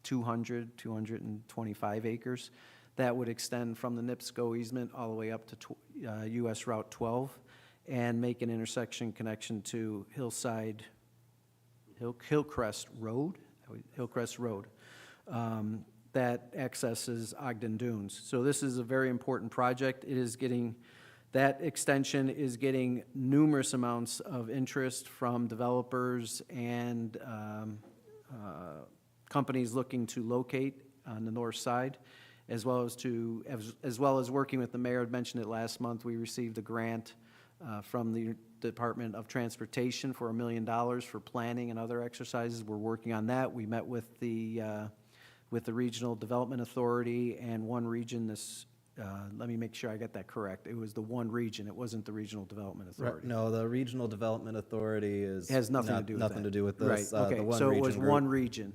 Speaker 2: 225 acres. That would extend from the NIPSCO easement all the way up to US Route 12 and make an intersection connection to Hillcrest Road, that accesses Ogden Dunes. So this is a very important project. That extension is getting numerous amounts of interest from developers and companies looking to locate on the north side, as well as working with the mayor. I mentioned it last month. We received a grant from the Department of Transportation for $1 million for planning and other exercises. We're working on that. We met with the Regional Development Authority and One Region let me make sure I got that correct. It was the One Region. It wasn't the Regional Development Authority.
Speaker 1: No, the Regional Development Authority
Speaker 2: Has nothing to do with that.
Speaker 1: Nothing to do with
Speaker 2: Right,
Speaker 1: this.
Speaker 2: okay.
Speaker 1: The One
Speaker 2: So it
Speaker 1: Region
Speaker 2: was
Speaker 1: group.
Speaker 2: One Region.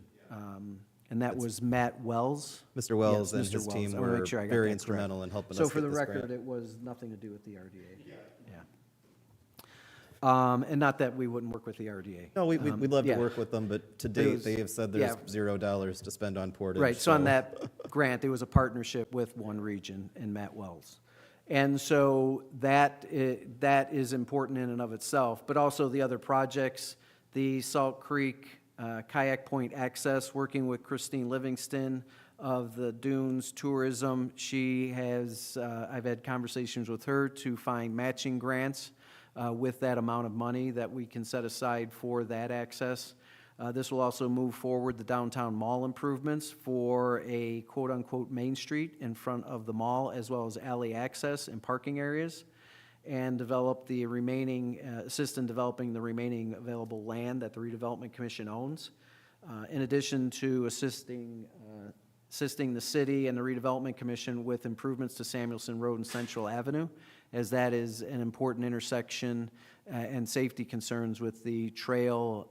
Speaker 2: And that was Matt Wells.
Speaker 1: Mr. Wells
Speaker 2: Yes,
Speaker 1: and
Speaker 2: Mr.
Speaker 1: his
Speaker 2: Wells.
Speaker 1: team
Speaker 2: I wanna
Speaker 1: were
Speaker 2: make sure I got
Speaker 1: very
Speaker 2: that
Speaker 1: instrumental
Speaker 2: correct.
Speaker 1: in helping us
Speaker 2: So
Speaker 1: get
Speaker 2: for the
Speaker 1: this
Speaker 2: record,
Speaker 1: grant.
Speaker 2: it was nothing to do with the RDA. Yeah. And not that we wouldn't work with the RDA.
Speaker 1: No, we'd love to
Speaker 2: yeah.
Speaker 1: work with them, but to
Speaker 2: But it
Speaker 1: date,
Speaker 2: was-
Speaker 1: they have said
Speaker 2: yeah.
Speaker 1: there's $0 to spend on Portage.
Speaker 2: Right, so on that grant, it was a partnership with One Region and Matt Wells. And so that is important in and of itself, but also the other projects, the Salt Creek Kayak Point Access, working with Christine Livingston of the Dunes Tourism. I've had conversations with her to find matching grants with that amount of money that we can set aside for that access. This will also move forward the downtown mall improvements for a quote-unquote Main Street in front of the mall, as well as alley access and parking areas, and assist in developing the remaining available land that the Redevelopment Commission owns. In addition to assisting the city and the Redevelopment Commission with improvements to Samuelson Road and Central Avenue, as that is an important intersection and safety concerns with the trail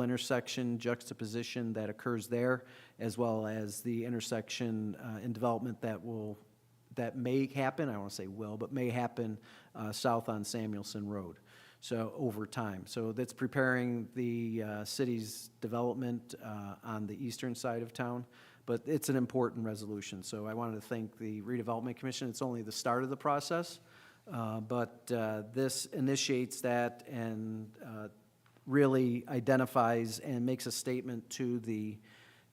Speaker 2: intersection juxtaposition that occurs there, as well as the intersection in development that may happen, I don't want to say will, but may happen south on Samuelson Road, so over time. So that's preparing the city's development on the eastern side of town, but it's an important resolution. So I wanted to thank the Redevelopment Commission. It's only the start of the process, but this initiates that and really identifies and makes a statement to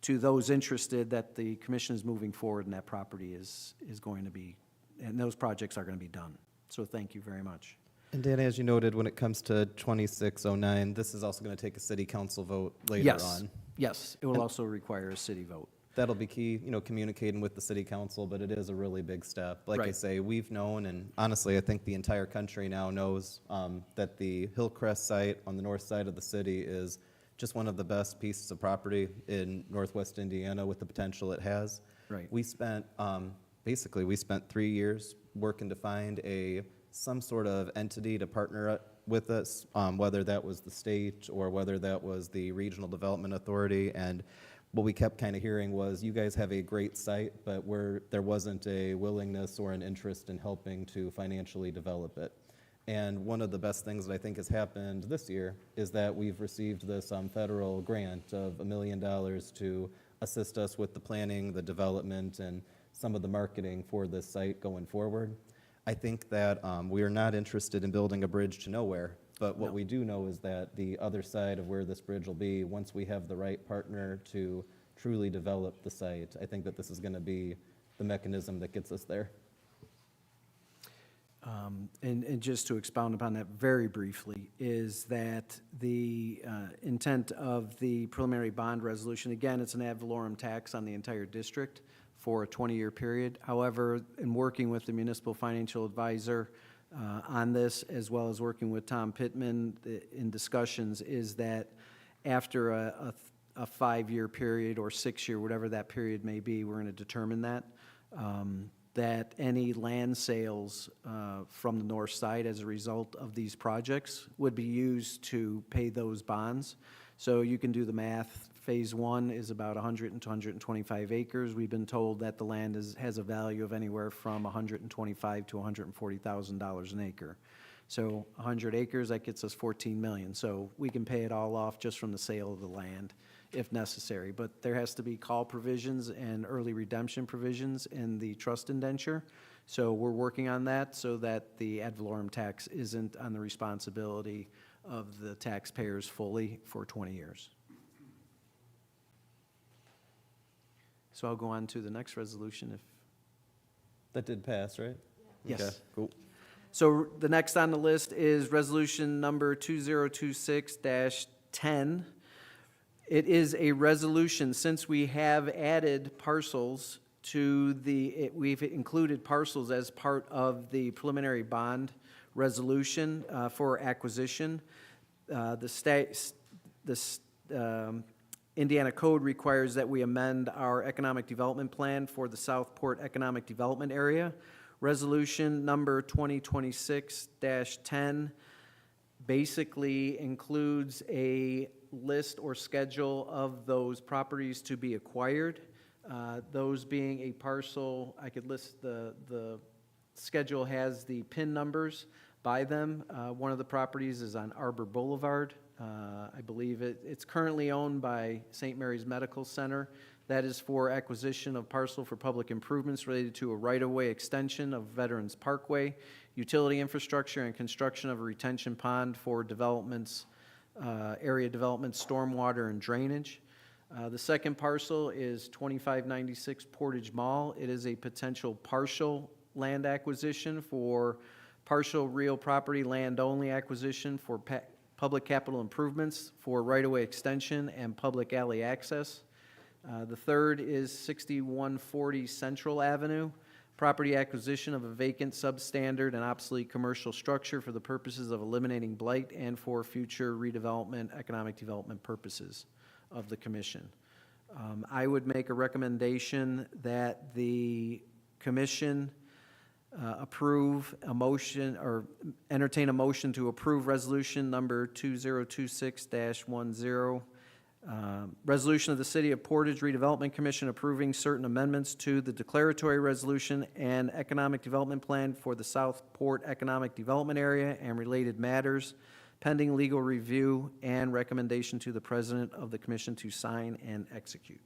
Speaker 2: those interested that the commission is moving forward and that property is going to be, and those projects are going to be done. So thank you very much.
Speaker 1: And Danny, as you noted, when it comes to 2609, this is also going to take a city council vote later
Speaker 2: Yes,
Speaker 1: on.
Speaker 2: yes, it will also require a city vote.
Speaker 1: That'll be key, communicating with the city council, but it is a really big step. Like I
Speaker 2: Right.
Speaker 1: say, we've known, and honestly, I think the entire country now knows that the Hillcrest site on the north side of the city is just one of the best pieces of property in northwest Indiana with the potential it has.
Speaker 2: Right.
Speaker 1: We spent, basically, we spent 3 years working to find some sort of entity to partner with us, whether that was the state or whether that was the Regional Development Authority. And what we kept kind of hearing was, you guys have a great site, but there wasn't a willingness or an interest in helping to financially develop it. And one of the best things that I think has happened this year is that we've received this federal grant of $1 million to assist us with the planning, the development, and some of the marketing for this site going forward. I think that we are not interested in building a bridge to nowhere, but what we do know is that the other side of where this bridge will be, once we have the right partner to truly develop the site, I think that this is going to be the mechanism that gets us there.
Speaker 2: And just to expound upon that very briefly, is that the intent of the preliminary bond resolution, again, it's an ad valorem tax on the entire district for a 20-year period. However, in working with the municipal financial advisor on this, as well as working with Tom Pittman in discussions, is that after a 5-year period or 6-year, whatever that period may be, we're going to determine that any land sales from the north side as a result of these projects would be used to pay those bonds. So you can do the math. Phase 1 is about 100 to 125 acres. We've been told that the land has a value of anywhere from $125,000 to $140,000 an acre. So 100 acres, that gets us $14 million. So we can pay it all off just from the sale of the land if necessary. But there has to be call provisions and early redemption provisions in the trust indenture. So we're working on that so that the ad valorem tax isn't on the responsibility of the taxpayers fully for 20 years. So I'll go on to the next resolution if,
Speaker 1: That did pass, right?
Speaker 2: Yes.
Speaker 1: Okay, cool.
Speaker 2: so the next on the list is resolution number 2026-10. It is a resolution, since we have added parcels to we've included parcels as part of the preliminary bond resolution for acquisition. Indiana Code requires that we amend our economic development plan for the Southport Economic Development Area. Resolution number 2026-10 basically includes a list or schedule of those properties to be acquired. Those being a parcel, I could list the schedule has the PIN numbers by them. One of the properties is on Arbor Boulevard. I believe it's currently owned by St. Mary's Medical Center. That is for acquisition of parcel for public improvements related to a right-of-way extension of Veterans Parkway, utility infrastructure, and construction of a retention pond for developments, area development, stormwater, and drainage. The second parcel is 2596 Portage Mall. It is a potential partial land acquisition for partial real property land-only acquisition for public capital improvements for right-of-way extension and public alley access. The third is 6140 Central Avenue, property acquisition of a vacant, substandard, and obsolete commercial structure for the purposes of eliminating blight and for future redevelopment, economic development purposes of the commission. I would make a recommendation that the commission approve a motion or entertain a motion to approve resolution number 2026-10. Resolution of the City of Portage Redevelopment Commission approving certain amendments to the declaratory resolution and economic development plan for the Southport Economic Development Area and related matters, pending legal review and recommendation to the President of the Commission to sign and execute.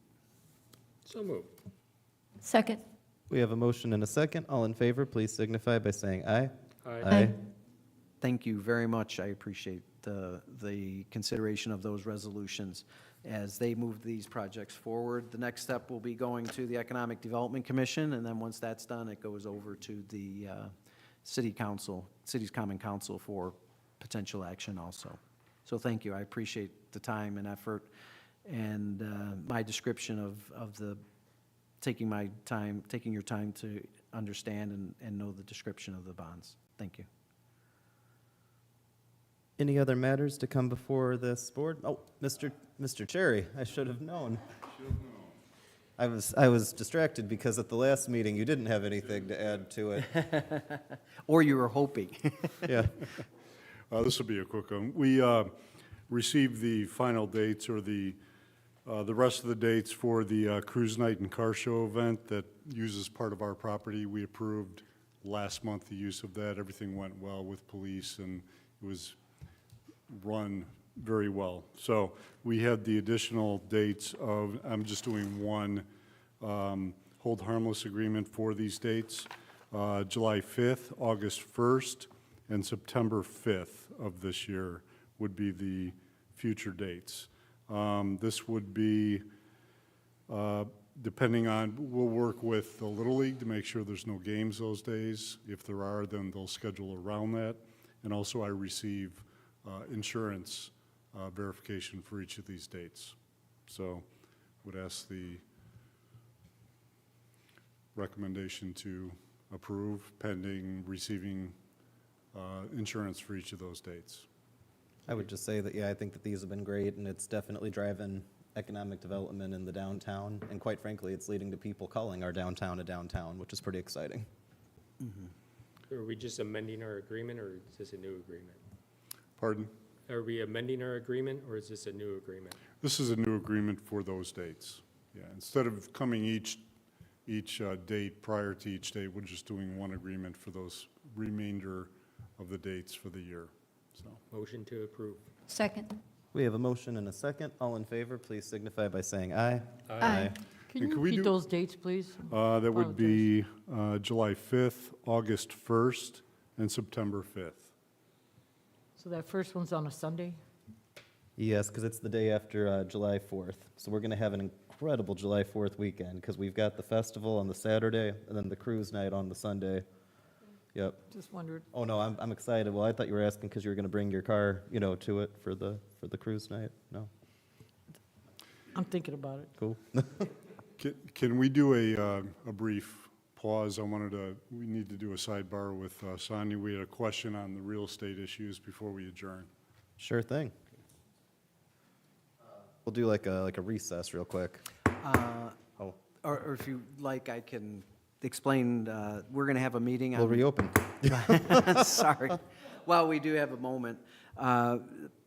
Speaker 5: So moved.
Speaker 4: Second.
Speaker 1: We have a motion and a second. All in favor, please signify by saying aye.
Speaker 4: Aye.
Speaker 2: Thank you very much. I appreciate the consideration of those resolutions as they move these projects forward. The next step will be going to the Economic Development Commission, and then once that's done, it goes over to the City's Common Council for potential action also. So thank you. I appreciate the time and effort and my description of the taking your time to understand and know the description of the bonds. Thank you.
Speaker 1: Any other matters to come before this board? Oh, Mr. Cherry, I should have known. I was distracted because at the last meeting, you didn't have anything to add to it.
Speaker 2: Or you were hoping.
Speaker 1: Yeah.
Speaker 9: This will be a quick one. We received the final dates or the rest of the dates for the cruise night and car show event that uses part of our property. We approved last month the use of that. Everything went well with police, and it was run very well. So we had the additional dates of, I'm just doing one hold harmless agreement for these dates, July 5th, August 1st, and September 5th of this year would be the future dates. This would be, depending on, we'll work with the Little League to make sure there's no games those days. If there are, then they'll schedule around that. And also I receive insurance verification for each of these dates. So would ask the recommendation to approve pending receiving insurance for each of those dates.
Speaker 1: I would just say that, yeah, I think that these have been great, and it's definitely driving economic development in the downtown. And quite frankly, it's leading to people calling our downtown a downtown, which is pretty exciting.
Speaker 5: Are we just amending our agreement, or is this a new agreement?
Speaker 9: Pardon?
Speaker 5: Are we amending our agreement, or is this a new agreement?
Speaker 9: This is a new agreement for those dates. Yeah, instead of coming each date prior to each date, we're just doing one agreement for those remainder of the dates for the year. So
Speaker 5: Motion to approve.
Speaker 4: Second.
Speaker 1: We have a motion and a second. All in favor, please signify by saying aye.
Speaker 4: Aye.
Speaker 8: Can
Speaker 9: And
Speaker 8: you
Speaker 9: can we
Speaker 8: repeat
Speaker 9: do-
Speaker 8: those dates, please?
Speaker 9: That would be July 5th, August 1st, and September 5th.
Speaker 8: So that first one's on a Sunday?
Speaker 1: Yes, because it's the day after July 4th. So we're going to have an incredible July 4th weekend because we've got the festival on the Saturday and then the cruise night on the Sunday. Yep.
Speaker 8: Just wondered.
Speaker 1: Oh, no, I'm excited. Well, I thought you were asking because you were going to bring your car, to it for the cruise night. No?
Speaker 8: I'm thinking about it.
Speaker 1: Cool.
Speaker 9: Can we do a brief pause? We need to do a sidebar with Sonia. We had a question on the real estate issues before we adjourn.
Speaker 1: Sure thing. We'll do like a recess real quick. Oh,
Speaker 2: Or if you like, I can explain, we're going to have a meeting
Speaker 1: we'll
Speaker 2: on.
Speaker 1: reopen.
Speaker 2: Sorry. Well, we do have a moment.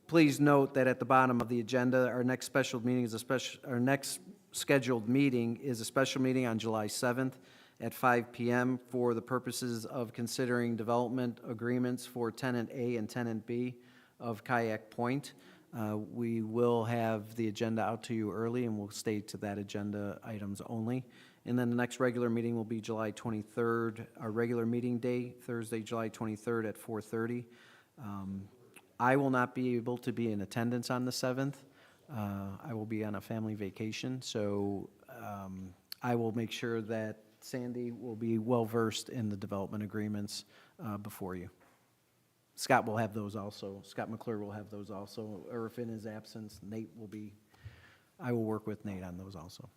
Speaker 2: Please note that at the bottom of the agenda, our next scheduled meeting is a special meeting on July 7th at 5 PM for the purposes of considering development agreements for Tenant A and Tenant B of Kayak Point. We will have the agenda out to you early, and we'll stay to that agenda items only. And then the next regular meeting will be July 23rd, our regular meeting day, Thursday, July 23rd at 4:30. I will not be able to be in attendance on the 7th. I will be on a family vacation, so I will make sure that Sandy will be well-versed in the development agreements before you. Scott will have those also. Scott McClure will have those also, or if in his absence, Nate will be, I will work with Nate on those also.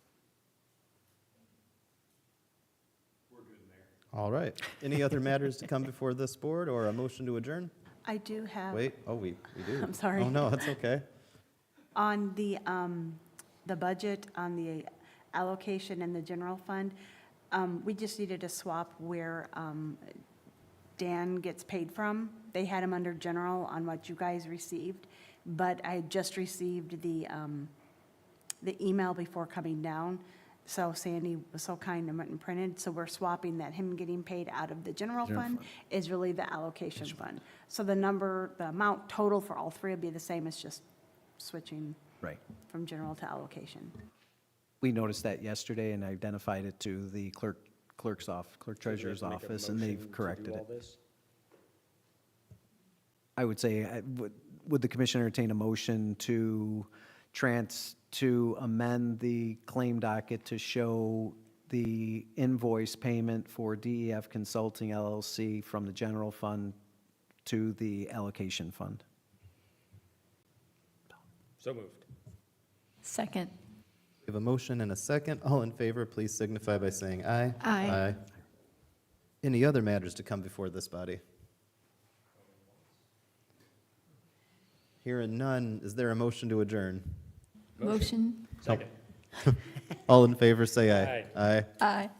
Speaker 1: All right. Any other matters to come before this board or a motion to adjourn?
Speaker 3: I do have.
Speaker 1: Wait, oh, we do.
Speaker 3: I'm sorry.
Speaker 1: Oh, no, that's okay.
Speaker 3: On the budget, on the allocation and the general fund, we just needed to swap where Dan gets paid from. They had him under general on what you guys received, but I just received the email before coming down. So Sandy was so kind and went and printed, so we're swapping that him getting paid out of the general fund is really the allocation fund. So the amount total for all three will be the same, it's just switching
Speaker 2: Right.
Speaker 3: from general to allocation.
Speaker 2: We noticed that yesterday and identified it to the clerk treasurer's office, and they've corrected it. I would say, would the commission entertain a motion to amend the claim docket to show the invoice payment for DEF Consulting LLC from the general fund to the allocation fund?
Speaker 5: So moved.
Speaker 4: Second.
Speaker 1: We have a motion and a second. All in favor, please signify by saying aye.
Speaker 4: Aye.
Speaker 1: Any other matters to come before this body? Hearing none, is there a motion to adjourn?
Speaker 4: Motion.
Speaker 5: Second.
Speaker 1: All in favor, say aye. Aye.
Speaker 4: Aye.